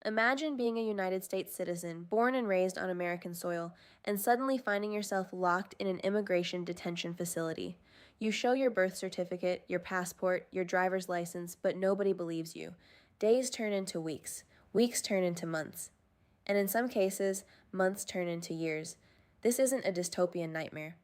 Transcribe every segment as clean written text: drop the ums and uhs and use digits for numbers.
Imagine being a United States citizen, born and raised on American soil, and suddenly finding yourself locked in an immigration detention facility. You show your birth certificate, your passport, your driver's license, but nobody believes you. Days turn into weeks, weeks turn into months, and in some cases, months turn into years. This isn't a dystopian nightmare.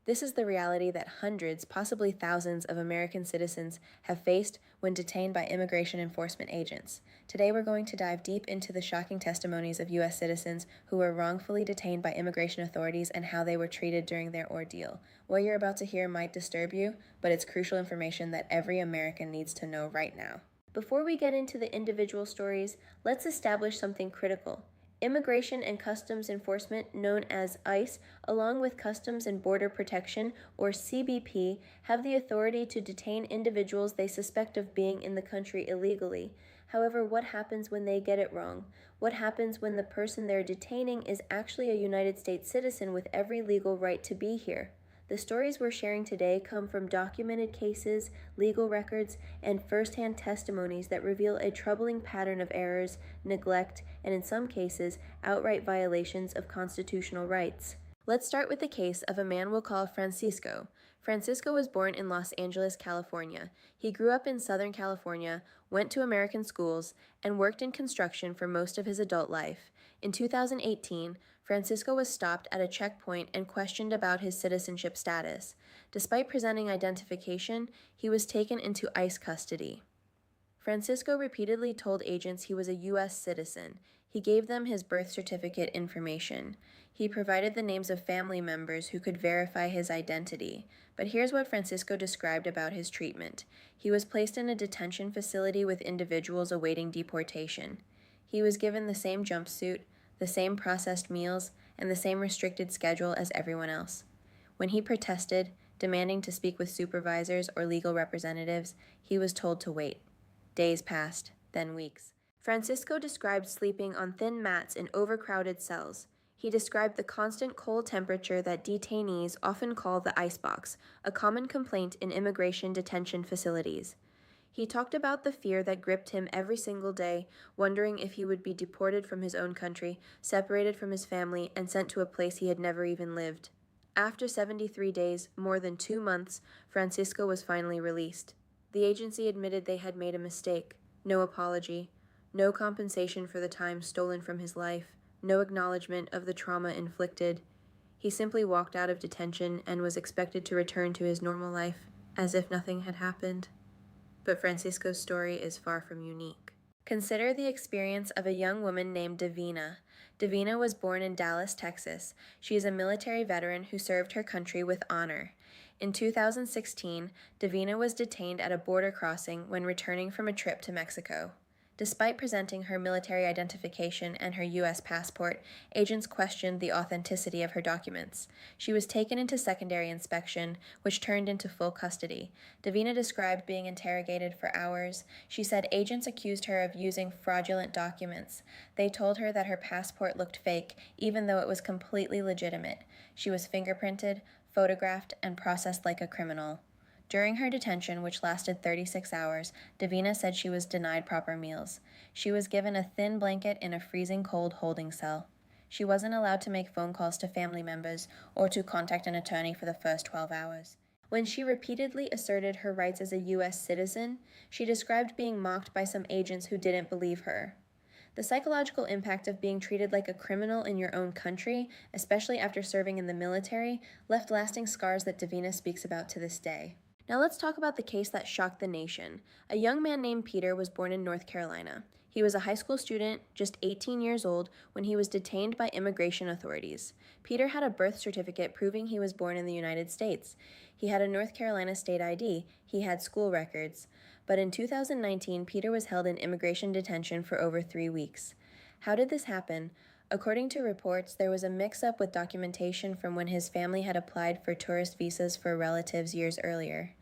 This is the reality that hundreds, possibly thousands, of American citizens have faced when detained by immigration enforcement agents. Today, we're going to dive deep into the shocking testimonies of U.S. citizens who were wrongfully detained by immigration authorities and how they were treated during their ordeal. What you're about to hear might disturb you, but it's crucial information that every American needs to know right now. Before we get into the individual stories, let's establish something critical. Immigration and Customs Enforcement, known as ICE, along with Customs and Border Protection, or CBP, have the authority to detain individuals they suspect of being in the country illegally. However, what happens when they get it wrong? What happens when the person they're detaining is actually a United States citizen with every legal right to be here? The stories we're sharing today come from documented cases, legal records, and first-hand testimonies that reveal a troubling pattern of errors, neglect, and in some cases, outright violations of constitutional rights. Let's start with the case of a man we'll call Francisco. Francisco was born in Los Angeles, California. He grew up in Southern California, went to American schools, and worked in construction for most of his adult life. In 2018, Francisco was stopped at a checkpoint and questioned about his citizenship status. Despite presenting identification, he was taken into ICE custody. Francisco repeatedly told agents he was a U.S. citizen. He gave them his birth certificate information. He provided the names of family members who could verify his identity. But here's what Francisco described about his treatment. He was placed in a detention facility with individuals awaiting deportation. He was given the same jumpsuit, the same processed meals, and the same restricted schedule as everyone else. When he protested, demanding to speak with supervisors or legal representatives, he was told to wait. Days passed, then weeks. Francisco described sleeping on thin mats in overcrowded cells. He described the constant cold temperature that detainees often call the icebox, a common complaint in immigration detention facilities. He talked about the fear that gripped him every single day, wondering if he would be deported from his own country, separated from his family, and sent to a place he had never even lived. After 73 days, more than 2 months, Francisco was finally released. The agency admitted they had made a mistake. No apology. No compensation for the time stolen from his life. No acknowledgement of the trauma inflicted. He simply walked out of detention and was expected to return to his normal life, as if nothing had happened. But Francisco's story is far from unique. Consider the experience of a young woman named Davina. Davina was born in Dallas, Texas. She is a military veteran who served her country with honor. In 2016, Davina was detained at a border crossing when returning from a trip to Mexico. Despite presenting her military identification and her U.S. passport, agents questioned the authenticity of her documents. She was taken into secondary inspection, which turned into full custody. Davina described being interrogated for hours. She said agents accused her of using fraudulent documents. They told her that her passport looked fake, even though it was completely legitimate. She was fingerprinted, photographed, and processed like a criminal. During her detention, which lasted 36 hours, Davina said she was denied proper meals. She was given a thin blanket in a freezing cold holding cell. She wasn't allowed to make phone calls to family members or to contact an attorney for the first 12 hours. When she repeatedly asserted her rights as a U.S. citizen, she described being mocked by some agents who didn't believe her. The psychological impact of being treated like a criminal in your own country, especially after serving in the military, left lasting scars that Davina speaks about to this day. Now let's talk about the case that shocked the nation. A young man named Peter was born in North Carolina. He was a high school student, just 18 years old, when he was detained by immigration authorities. Peter had a birth certificate proving he was born in the United States. He had a North Carolina state ID. He had school records. But in 2019, Peter was held in immigration detention for over 3 weeks. How did this happen? According to reports, there was a mix-up with documentation from when his family had applied for tourist visas for relatives years earlier.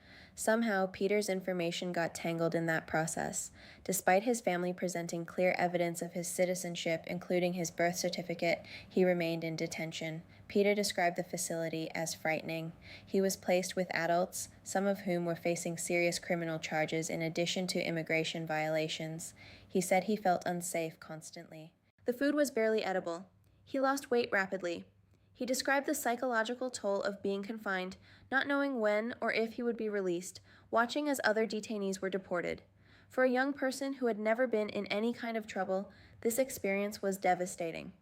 Somehow, Peter's information got tangled in that process. Despite his family presenting clear evidence of his citizenship, including his birth certificate, he remained in detention. Peter described the facility as frightening. He was placed with adults, some of whom were facing serious criminal charges in addition to immigration violations. He said he felt unsafe constantly. The food was barely edible. He lost weight rapidly. He described the psychological toll of being confined, not knowing when or if he would be released, watching as other detainees were deported. For a young person who had never been in any kind of trouble, this experience was devastating.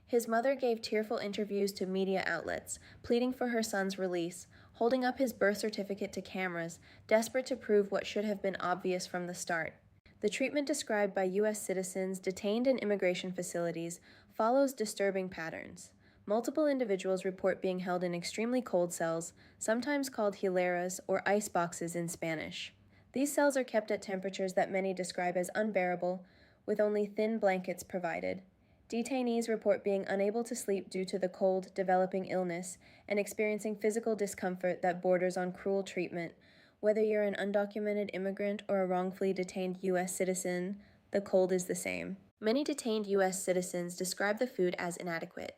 His mother gave tearful interviews to media outlets, pleading for her son's release, holding up his birth certificate to cameras, desperate to prove what should have been obvious from the start. The treatment described by U.S. citizens detained in immigration facilities follows disturbing patterns. Multiple individuals report being held in extremely cold cells, sometimes called hileras or ice boxes in Spanish. These cells are kept at temperatures that many describe as unbearable, with only thin blankets provided. Detainees report being unable to sleep due to the cold, developing illness, and experiencing physical discomfort that borders on cruel treatment. Whether you're an undocumented immigrant or a wrongfully detained U.S. citizen, the cold is the same. Many detained U.S. citizens describe the food as inadequate.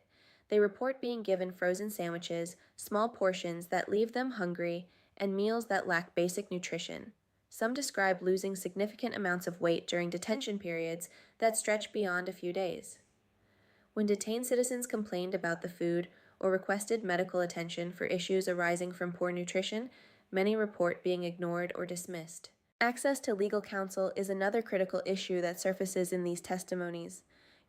They report being given frozen sandwiches, small portions that leave them hungry, and meals that lack basic nutrition. Some describe losing significant amounts of weight during detention periods that stretch beyond a few days. When detained citizens complained about the food or requested medical attention for issues arising from poor nutrition, many report being ignored or dismissed. Access to legal counsel is another critical issue that surfaces in these testimonies.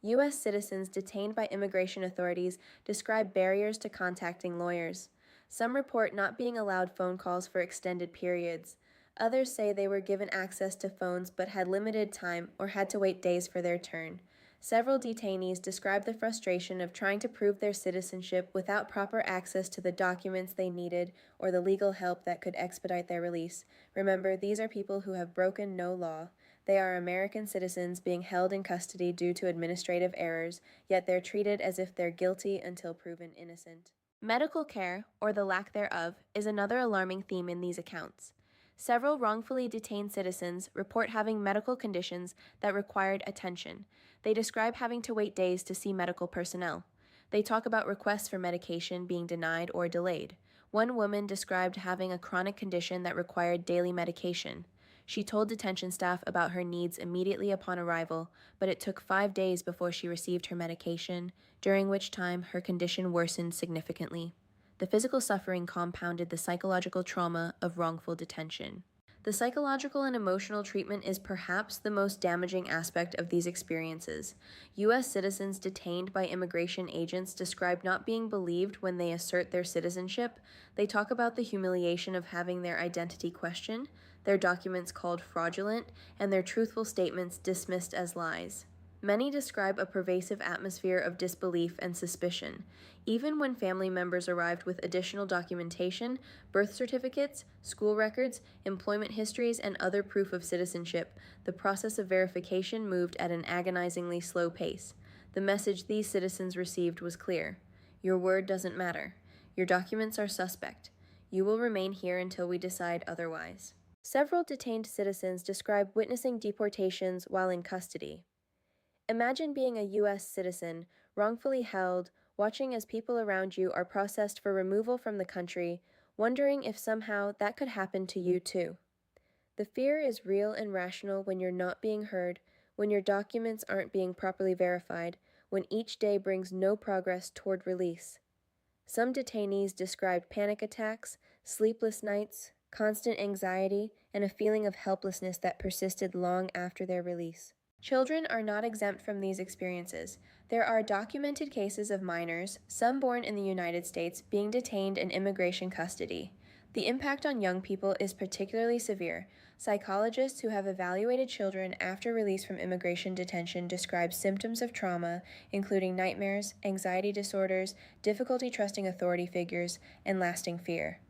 U.S. citizens detained by immigration authorities describe barriers to contacting lawyers. Some report not being allowed phone calls for extended periods. Others say they were given access to phones but had limited time or had to wait days for their turn. Several detainees describe the frustration of trying to prove their citizenship without proper access to the documents they needed or the legal help that could expedite their release. Remember, these are people who have broken no law. They are American citizens being held in custody due to administrative errors, yet they're treated as if they're guilty until proven innocent. Medical care, or the lack thereof, is another alarming theme in these accounts. Several wrongfully detained citizens report having medical conditions that required attention. They describe having to wait days to see medical personnel. They talk about requests for medication being denied or delayed. One woman described having a chronic condition that required daily medication. She told detention staff about her needs immediately upon arrival, but it took 5 days before she received her medication, during which time her condition worsened significantly. The physical suffering compounded the psychological trauma of wrongful detention. The psychological and emotional treatment is perhaps the most damaging aspect of these experiences. U.S. citizens detained by immigration agents describe not being believed when they assert their citizenship. They talk about the humiliation of having their identity questioned, their documents called fraudulent, and their truthful statements dismissed as lies. Many describe a pervasive atmosphere of disbelief and suspicion. Even when family members arrived with additional documentation, birth certificates, school records, employment histories, and other proof of citizenship, the process of verification moved at an agonizingly slow pace. The message these citizens received was clear. Your word doesn't matter. Your documents are suspect. You will remain here until we decide otherwise. Several detained citizens describe witnessing deportations while in custody. Imagine being a U.S. citizen, wrongfully held, watching as people around you are processed for removal from the country, wondering if somehow that could happen to you too. The fear is real and rational when you're not being heard, when your documents aren't being properly verified, when each day brings no progress toward release. Some detainees described panic attacks, sleepless nights, constant anxiety, and a feeling of helplessness that persisted long after their release. Children are not exempt from these experiences. There are documented cases of minors, some born in the United States, being detained in immigration custody. The impact on young people is particularly severe. Psychologists who have evaluated children after release from immigration detention describe symptoms of trauma, including nightmares, anxiety disorders, difficulty trusting authority figures, and lasting fear.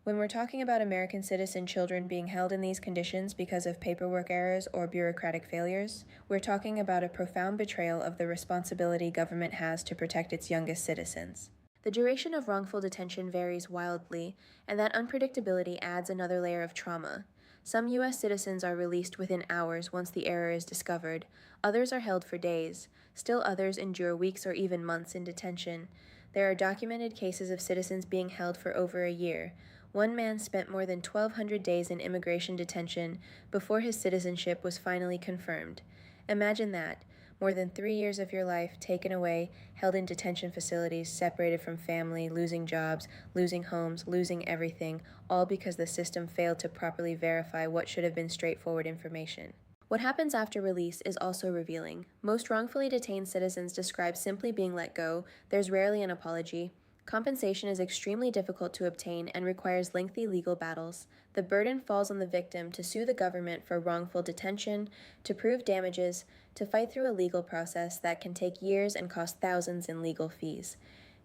When we're talking about American citizen children being held in these conditions because of paperwork errors or bureaucratic failures, we're talking about a profound betrayal of the responsibility government has to protect its youngest citizens. The duration of wrongful detention varies wildly, and that unpredictability adds another layer of trauma. Some U.S. citizens are released within hours once the error is discovered. Others are held for days. Still others endure weeks or even months in detention. There are documented cases of citizens being held for over a year. One man spent more than 1,200 days in immigration detention before his citizenship was finally confirmed. Imagine that. More than 3 years of your life taken away, held in detention facilities, separated from family, losing jobs, losing homes, losing everything, all because the system failed to properly verify what should have been straightforward information. What happens after release is also revealing. Most wrongfully detained citizens describe simply being let go. There's rarely an apology. Compensation is extremely difficult to obtain and requires lengthy legal battles. The burden falls on the victim to sue the government for wrongful detention, to prove damages, to fight through a legal process that can take years and cost thousands in legal fees.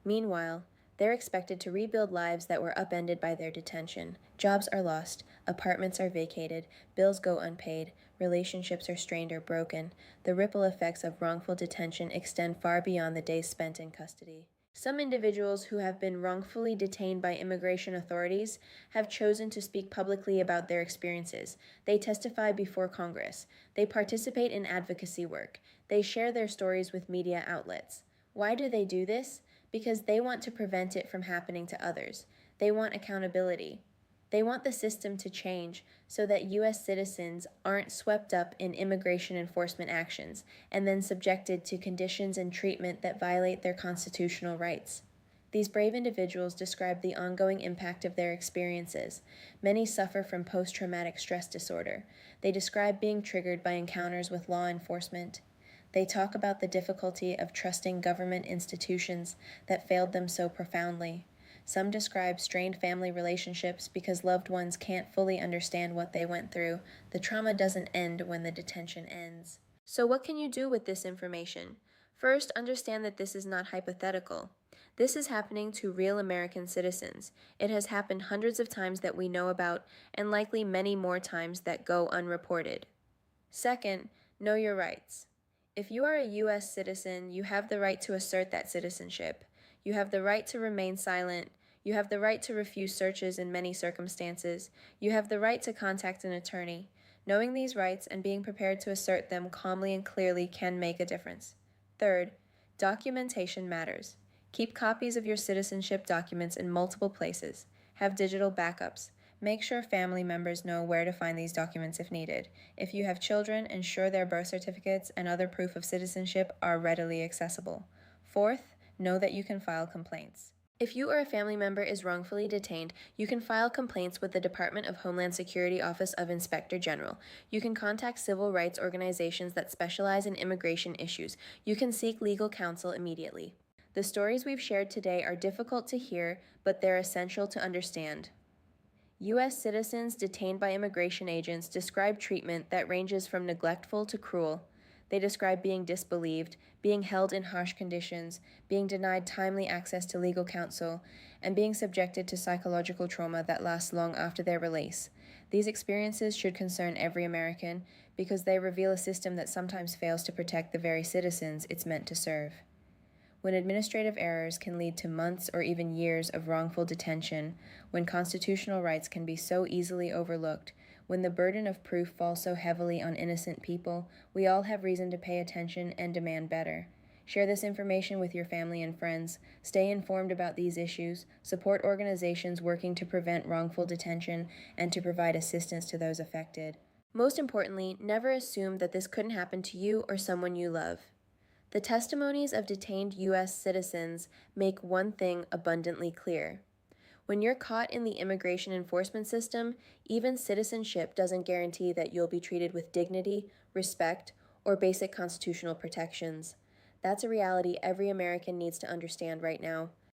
Meanwhile, they're expected to rebuild lives that were upended by their detention. Jobs are lost, apartments are vacated, bills go unpaid, relationships are strained or broken. The ripple effects of wrongful detention extend far beyond the days spent in custody. Some individuals who have been wrongfully detained by immigration authorities have chosen to speak publicly about their experiences. They testify before Congress. They participate in advocacy work. They share their stories with media outlets. Why do they do this? Because they want to prevent it from happening to others. They want accountability. They want the system to change so that U.S. citizens aren't swept up in immigration enforcement actions and then subjected to conditions and treatment that violate their constitutional rights. These brave individuals describe the ongoing impact of their experiences. Many suffer from post-traumatic stress disorder. They describe being triggered by encounters with law enforcement. They talk about the difficulty of trusting government institutions that failed them so profoundly. Some describe strained family relationships because loved ones can't fully understand what they went through. The trauma doesn't end when the detention ends. So what can you do with this information? First, understand that this is not hypothetical. This is happening to real American citizens. It has happened hundreds of times that we know about, and likely many more times that go unreported. Second, know your rights. If you are a U.S. citizen, you have the right to assert that citizenship. You have the right to remain silent. You have the right to refuse searches in many circumstances. You have the right to contact an attorney. Knowing these rights and being prepared to assert them calmly and clearly can make a difference. Third, documentation matters. Keep copies of your citizenship documents in multiple places. Have digital backups. Make sure family members know where to find these documents if needed. If you have children, ensure their birth certificates and other proof of citizenship are readily accessible. Fourth, know that you can file complaints. If you or a family member is wrongfully detained, you can file complaints with the Department of Homeland Security Office of Inspector General. You can contact civil rights organizations that specialize in immigration issues. You can seek legal counsel immediately. The stories we've shared today are difficult to hear, but they're essential to understand. U.S. citizens detained by immigration agents describe treatment that ranges from neglectful to cruel. They describe being disbelieved, being held in harsh conditions, being denied timely access to legal counsel, and being subjected to psychological trauma that lasts long after their release. These experiences should concern every American because they reveal a system that sometimes fails to protect the very citizens it's meant to serve. When administrative errors can lead to months or even years of wrongful detention, when constitutional rights can be so easily overlooked, when the burden of proof falls so heavily on innocent people, we all have reason to pay attention and demand better. Share this information with your family and friends. Stay informed about these issues. Support organizations working to prevent wrongful detention and to provide assistance to those affected. Most importantly, never assume that this couldn't happen to you or someone you love. The testimonies of detained U.S. citizens make one thing abundantly clear. When you're caught in the immigration enforcement system, even citizenship doesn't guarantee that you'll be treated with dignity, respect, or basic constitutional protections. That's a reality every American needs to understand right now.